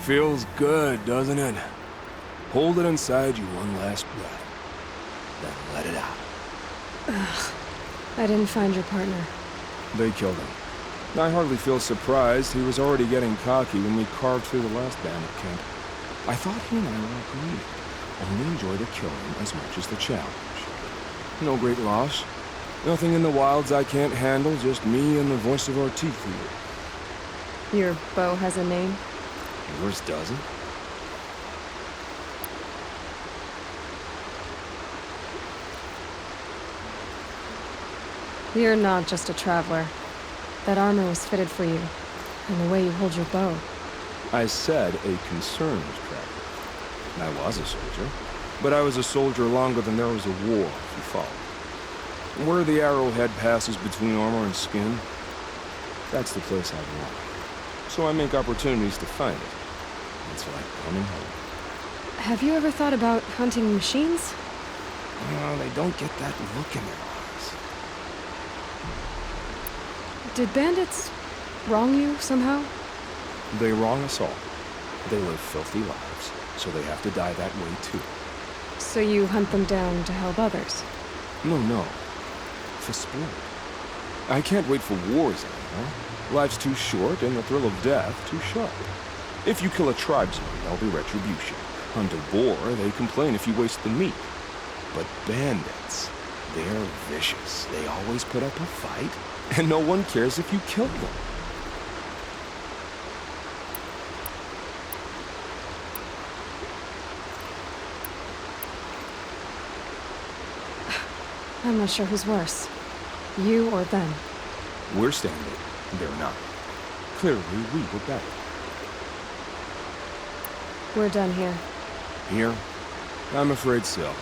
Feels good, doesn't it? Hold it inside you one last breath. Then let it out. I didn't find your partner. They killed him. I hardly feel surprised. He was already getting cocky when we carved through the last bandit camp. I thought he and I were agreed. Only enjoy the killing as much as the challenge. No great loss. Nothing in the wilds I can't handle, just me and the voice of our teeth here. Your bow has a name? Yours doesn't? You're not just a traveler. That armor was fitted for you, and the way you hold your bow. I said a concerned traveler. I was a soldier, but I was a soldier longer than there was a war, if you follow. Where the arrowhead passes between armor and skin, that's the place I belong. So I make opportunities to find it. It's like coming home. Have you ever thought about hunting machines? Well, they don't get that look in their eyes. Did bandits wrong you somehow? They wrong us all. They live filthy lives, so they have to die that way too. So you hunt them down to help others? No. For sport. I can't wait for wars anymore. Life's too short and the thrill of death too sharp. If you kill a tribesman, there'll be retribution. Hunt a boar, they complain if you waste the meat. But bandits, they're vicious. They always put up a fight, and no one cares if you kill them. I'm not sure who's worse. You or them. We're standing, they're not. Clearly, we were better. We're done here. Here? I'm afraid so.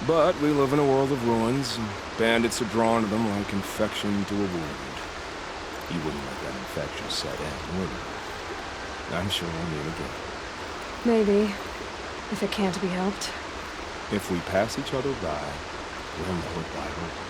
But we live in a world of ruins, and bandits are drawn to them like infection to a wound. You wouldn't let that infection set in, would you? I'm sure we'll meet again. Maybe. If it can't be helped. If we pass each other by, we'll know it by heart.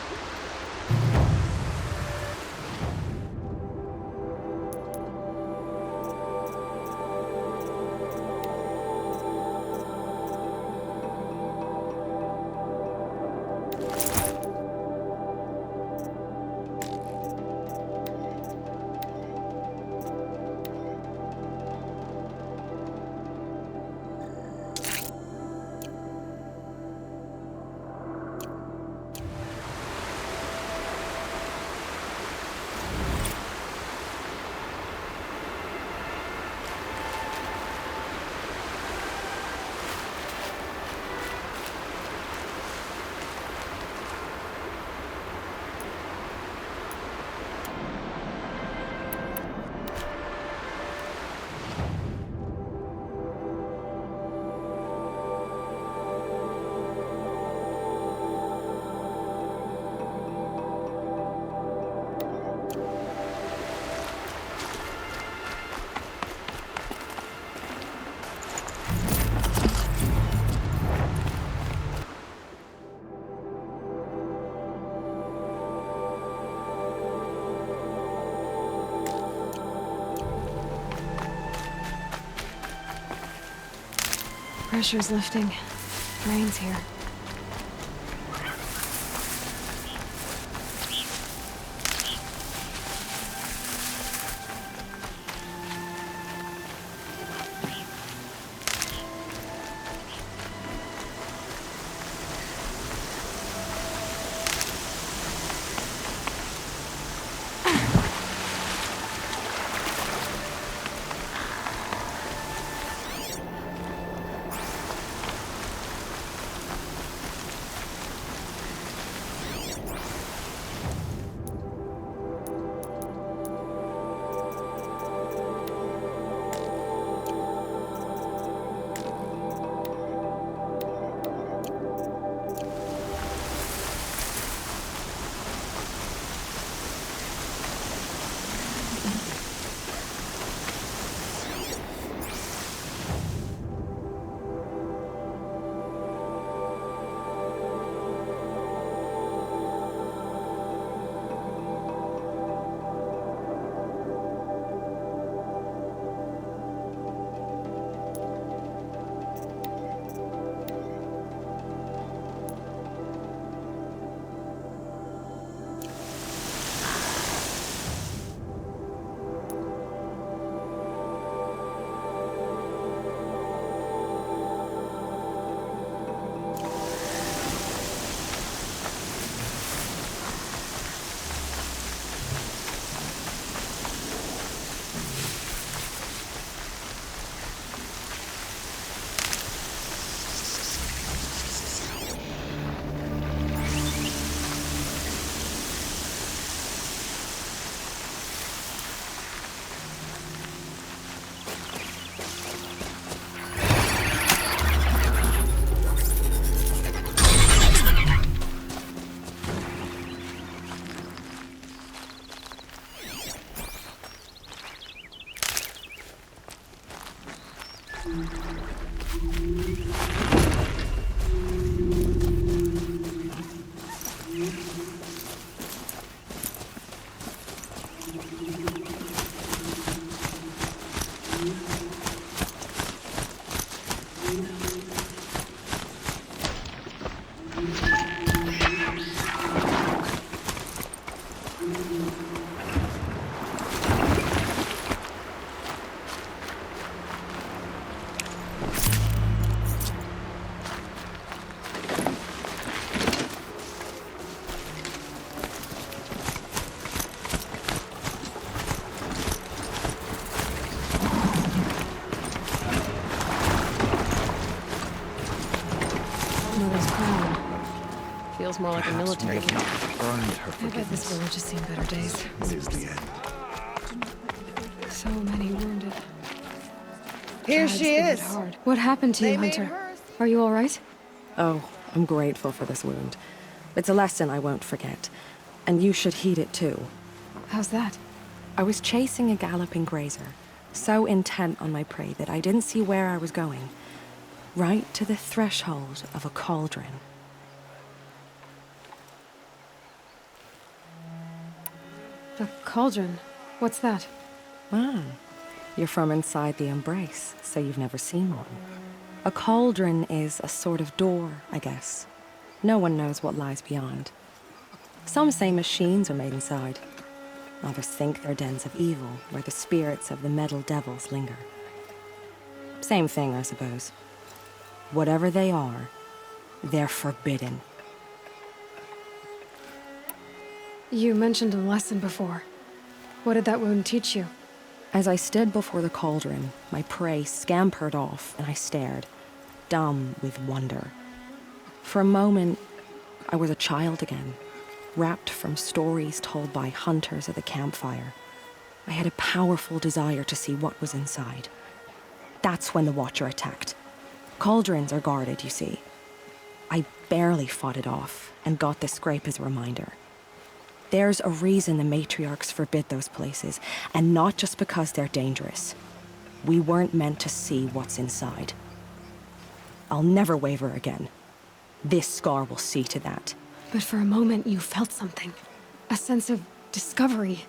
Pressure's lifting. Rain's here. Mother's crown. Feels more like a military Perhaps gift. Maeve earned her I bet this forgiveness. village has seen better days. It is the end. So many wounded. Here Tides she been hit is. hard. What happened to you, They made Hunter? her. Are you all right? Oh, I'm grateful for this wound. It's a lesson I won't forget. And you should heed it too. How's that? I was chasing a galloping grazer, so intent on my prey that I didn't see where I was going. Right to the threshold of a cauldron. A cauldron. What's that? Ah, you're from inside the Embrace, so you've never seen one. A cauldron is a sort of door, I guess. No one knows what lies beyond. Some say machines are made inside. Others think they're dens of evil, where the spirits of the metal devils linger. Same thing, I suppose. Whatever they are, they're forbidden. You mentioned a lesson before. What did that wound teach you? As I stood before the cauldron, my prey scampered off, and I stared, dumb with wonder. For a moment, I was a child again, wrapped from stories told by hunters at the campfire. I had a powerful desire to see what was inside. That's when the Watcher attacked. Cauldrons are guarded, you see. I barely fought it off, and got this scrape as a reminder. There's a reason the matriarchs forbid those places, and not just because they're dangerous. We weren't meant to see what's inside. I'll never waver again. This scar will see to that. But for a moment, you felt something. A sense of discovery.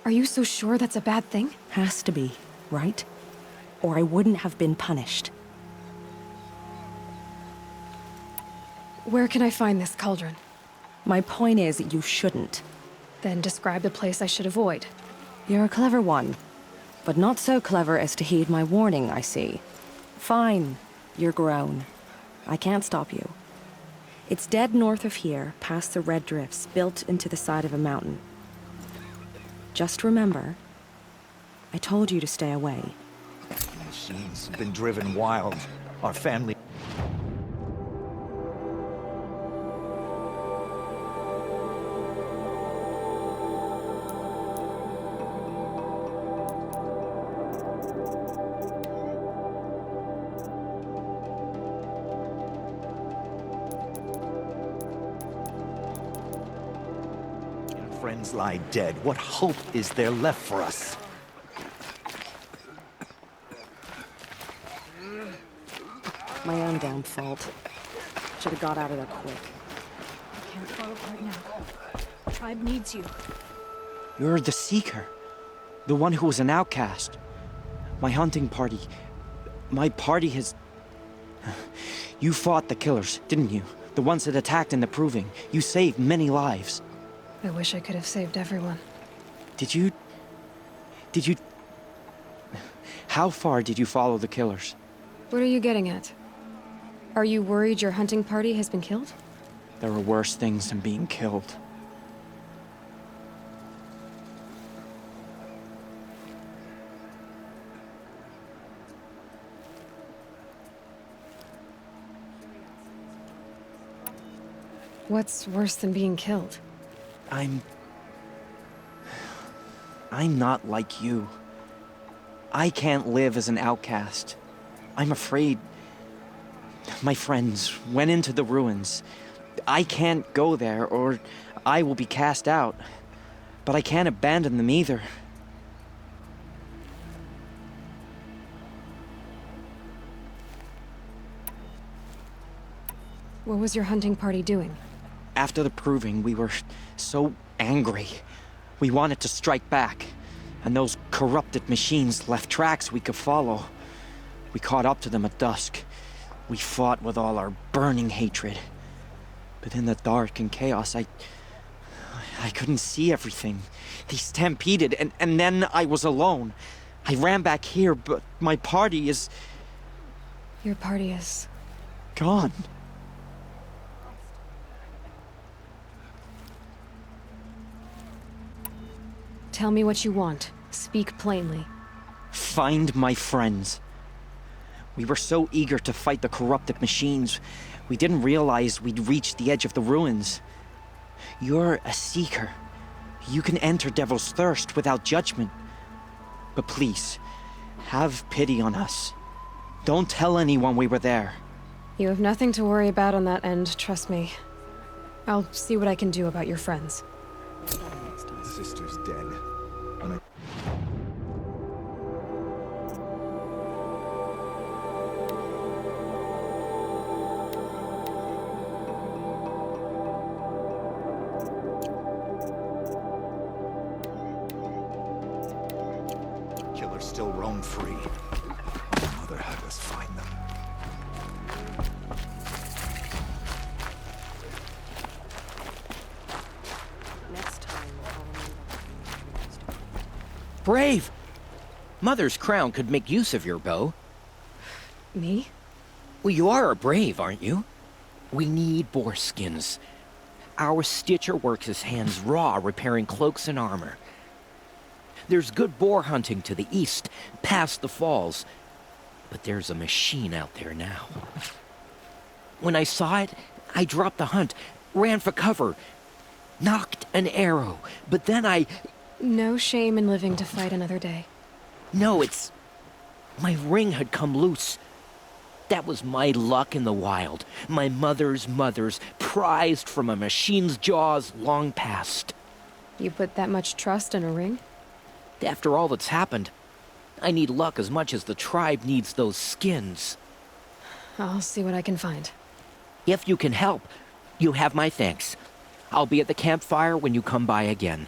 Are you so sure that's a bad thing? Has to be, right? Or I wouldn't have been punished. Where can I find this cauldron? My point is, you shouldn't. Then describe the place I should avoid. You're a clever one, but not so clever as to heed my warning, I see. Fine, you're grown. I can't stop you. It's dead north of here, past the red drifts built into the side of a mountain. Just remember, I told you to stay away. Machines have been driven wild. Our family... Friends lie dead. What hope is there left for us? My own damn fault. Should have got out of there quick. Can't fall apart now. Tribe needs you. You're the Seeker. The one who was an outcast. My hunting party. My party has... You fought the killers, didn't you? The ones that attacked in the Proving. You saved many lives. I wish I could have saved everyone. Did you... How far did you follow the killers? What are you getting at? Are you worried your hunting party has been killed? There are worse things than being killed. What's worse than being killed? I'm not like you. I can't live as an outcast. I'm afraid... My friends went into the ruins. I can't go there, or I will be cast out. But I can't abandon them either. What was your hunting party doing? After the proving, we were so angry. We wanted to strike back, and those corrupted machines left tracks we could follow. We caught up to them at dusk. We fought with all our burning hatred. But in the dark and chaos, I couldn't see everything. They stampeded, and then I was alone. I ran back here, but my party is Your party is... gone. Tell me what you want. Speak plainly. Find my friends. We were so eager to fight the corrupted machines, we didn't realize we'd reached the edge of the ruins. You're a seeker. You can enter Devil's Thirst without judgment. But please, have pity on us. Don't tell anyone we were there. You have nothing to worry about on that end, trust me. I'll see what I can do about your friends. Sister's dead. And I... Killers still roam free. Mother had us find them. Next time, I'll remember. Brave! Mother's crown could make use of your bow. Me? Well, you are a brave, aren't you? We need boar skins. Our Stitcher works his hands raw repairing cloaks and armor. There's good boar hunting to the east, past the falls. But there's a machine out there now. When I saw it, I dropped the hunt, ran for cover, knocked an arrow, but then No shame in living to fight another day. No, it's... my ring had come loose. That was my luck in the wild. My mother's prized from a machine's jaws long past. You put that much trust in a ring? After all that's happened, I need luck as much as the tribe needs those skins. I'll see what I can find. If you can help, you have my thanks. I'll be at the campfire when you come by again.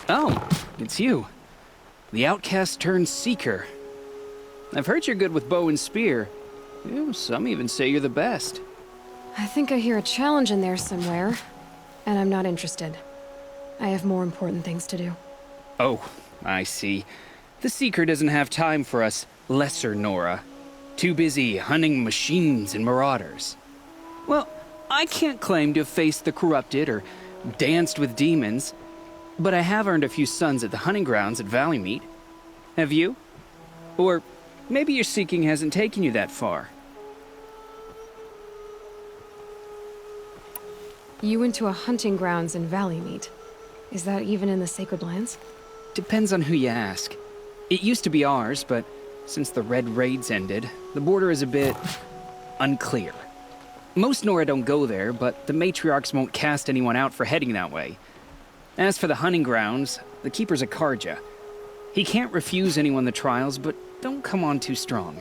Oh, it's you. The outcast turned seeker. I've heard you're good with bow and spear. Some even say you're the best. I think I hear a challenge in there somewhere, and I'm not interested. I have more important things to do. Oh, I see. The seeker doesn't have time for us lesser Nora. Too busy hunting machines and marauders. Well, I can't claim to have faced the corrupted or danced with demons, but I have earned a few sons at the hunting grounds at Valleymeet. Have you? Or maybe your seeking hasn't taken you that far. You went to a hunting grounds in Valleymeet. Is that even in the Sacred Lands? Depends on who you ask. It used to be ours, but since the Red Raids ended, the border is a bit unclear. Most Nora don't go there, but the matriarchs won't cast anyone out for heading that way. As for the hunting grounds, the keeper's a Karja. He can't refuse anyone the trials, but don't come on too strong.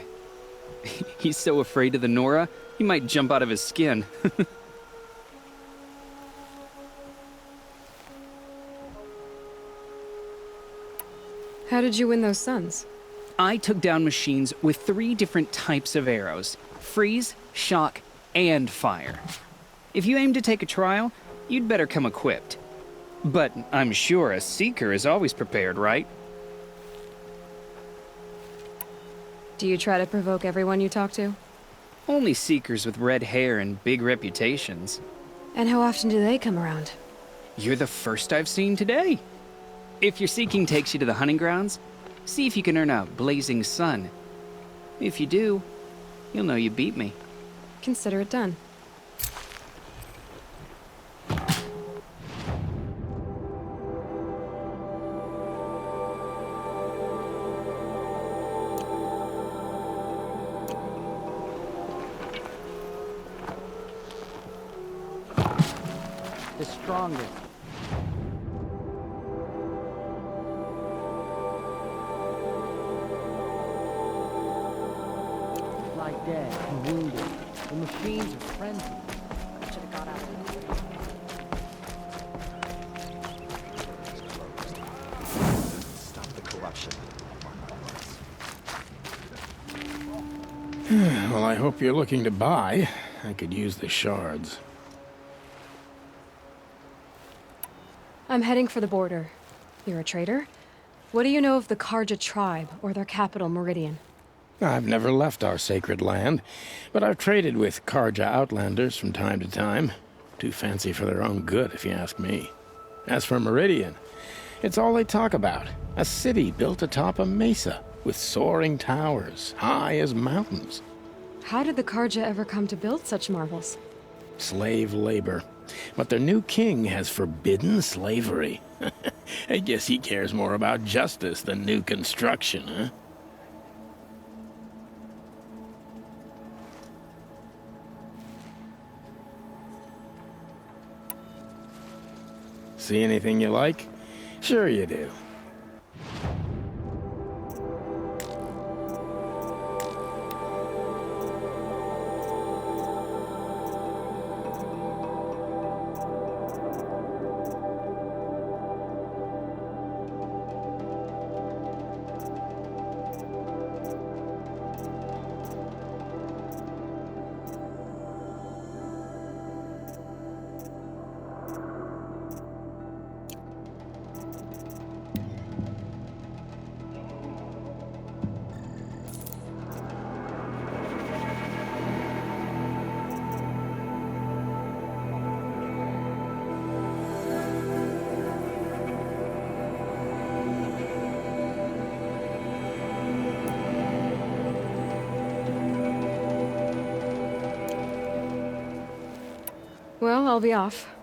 He's so afraid of the Nora, he might jump out of his skin. How did you win those sons? I took down machines with 3 different types of arrows: freeze, shock, and fire. If you aim to take a trial, you'd better come equipped. But I'm sure a seeker is always prepared, right? Do you try to provoke everyone you talk to? Only seekers with red hair and big reputations. And how often do they come around? You're the first I've seen today. If your seeking takes you to the hunting grounds, see if you can earn a blazing sun. If you do, you'll know you beat me. Consider it done. the strongest. Lie dead and wounded. The machines are frenzied. Should have got out of Stop the corruption. Well, I hope you're looking to buy. I could use the shards. I'm heading for the border. You're a trader? What do you know of the Carja tribe, or their capital, Meridian? I've never left our sacred land, but I've traded with Carja outlanders from time to time. Too fancy for their own good, if you ask me. As for Meridian, it's all they talk about. A city built atop a mesa, with soaring towers, high as mountains. How did the Carja ever come to build such marvels? Slave labor. But their new king has forbidden slavery. I guess he cares more about justice than new construction, huh? See anything you like? Sure you do. Well, I'll be off.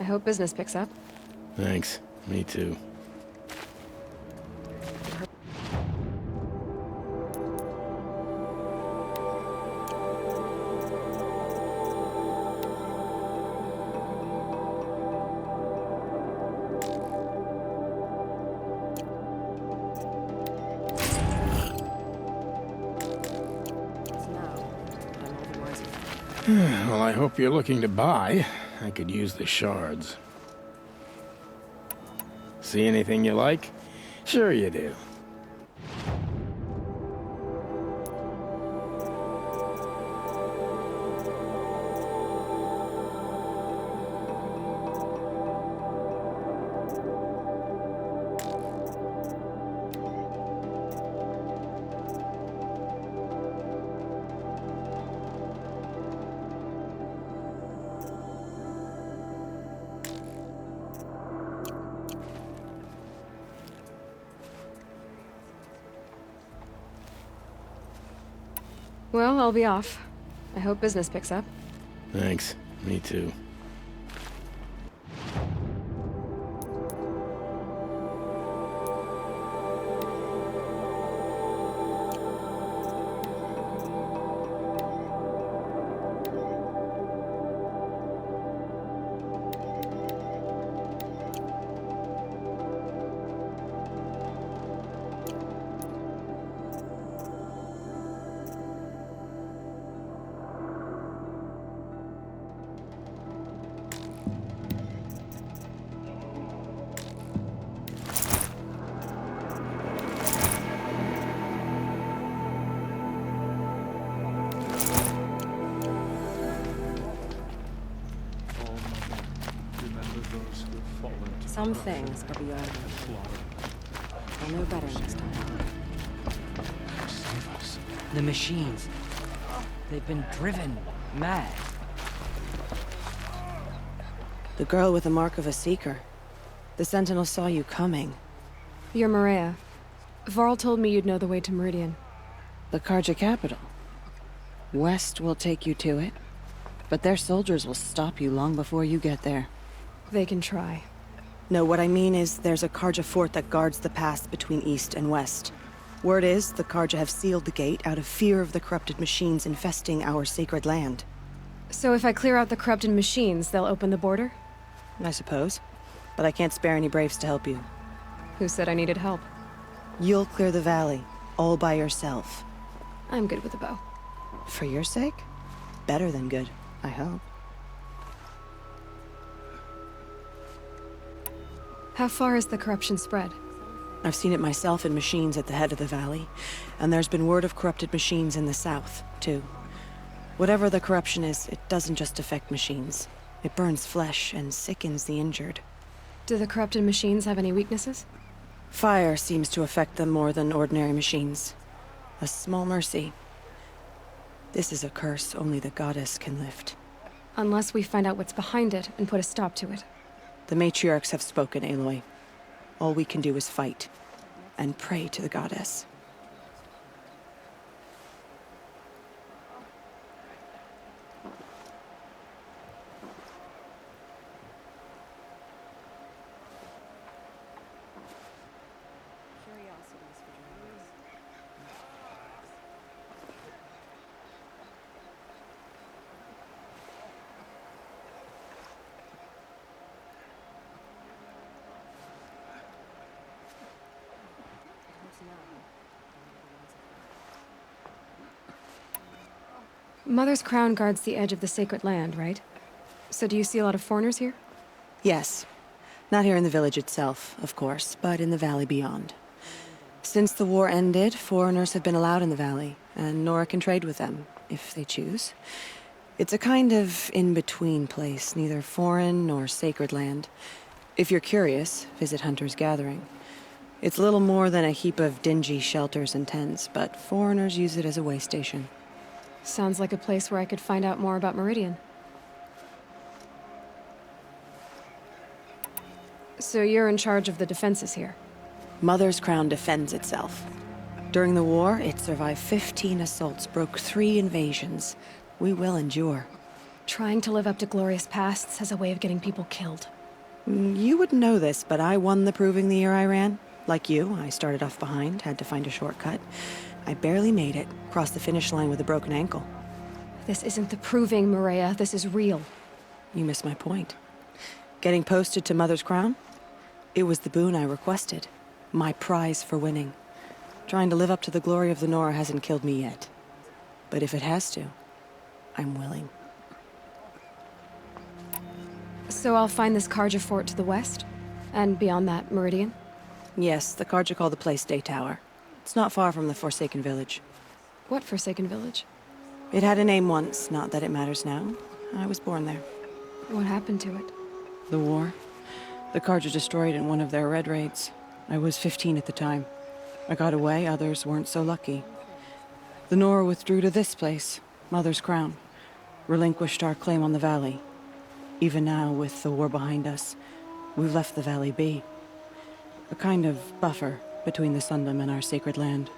I hope business picks up. Thanks. Me too. Well, I hope you're looking to buy. I could use the shards. See anything you like? Sure you do. Well, I'll be off. I hope business picks up. Thanks. Me too. Some things are beyond me. I'll know better next time. The machines. They've been driven mad. The girl with the mark of a seeker. The Sentinel saw you coming. You're Maria. Varl told me you'd know the way to Meridian. The Carja capital. West will take you to it, but their soldiers will stop you long before you get there. They can try. No, what I mean is there's a Carja fort that guards the pass between east and west. Word is the Carja have sealed the gate out of fear of the corrupted machines infesting our sacred land. So if I clear out the corrupted machines, they'll open the border? I suppose. But I can't spare any braves to help you. Who said I needed help? You'll clear the valley, all by yourself. I'm good with a bow. For your sake? Better than good, I hope. How far has the corruption spread? I've seen it myself in machines at the head of the valley, and there's been word of corrupted machines in the south, too. Whatever the corruption is, it doesn't just affect machines. It burns flesh and sickens the injured. Do the corrupted machines have any weaknesses? Fire seems to affect them more than ordinary machines. A small mercy. This is a curse only the goddess can lift. Unless we find out what's behind it and put a stop to it. The matriarchs have spoken, Aloy. All we can do is fight, and pray to the goddess. Mother's crown guards the edge of the sacred land, right? So do you see a lot of foreigners here? Yes. Not here in the village itself, of course, but in the valley beyond. Since the war ended, foreigners have been allowed in the valley, and Nora can trade with them, if they choose. It's a kind of in-between place, neither foreign nor sacred land. If you're curious, visit Hunter's Gathering. It's little more than a heap of dingy shelters and tents, but foreigners use it as a way station. Sounds like a place where I could find out more about Meridian. So you're in charge of the defenses here? Mother's Crown defends itself. During the war, it survived 15 assaults, broke 3 invasions. We will endure. Trying to live up to glorious pasts has a way of getting people killed. You wouldn't know this, but I won the proving the year I ran. Like you, I started off behind, had to find a shortcut. I barely made it, crossed the finish line with a broken ankle. This isn't the proving, Maria. This is real. You missed my point. Getting posted to Mother's Crown? It was the boon I requested. My prize for winning. Trying to live up to the glory of the Nora hasn't killed me yet. But if it has to, I'm willing. So I'll find this Carja fort to the west? And beyond that, Meridian? Yes, the Carja call the place Day Tower. It's not far from the Forsaken Village. What Forsaken Village? It had a name once, not that it matters now. I was born there. What happened to it? The war. The Carja destroyed in one of their red raids. I was 15 at the time. I got away, others weren't so lucky. The Nora withdrew to this place, Mother's Crown. Relinquished our claim on the valley. Even now, with the war behind us, we've left the valley be. A kind of buffer between the Sundom and our sacred land.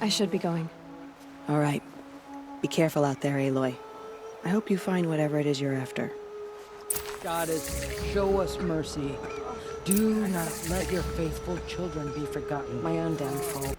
I should be going. All right. Be careful out there, Aloy. I hope you find whatever it is you're after. Goddess, show us mercy. Do not let your faithful children be forgotten. My own downfall.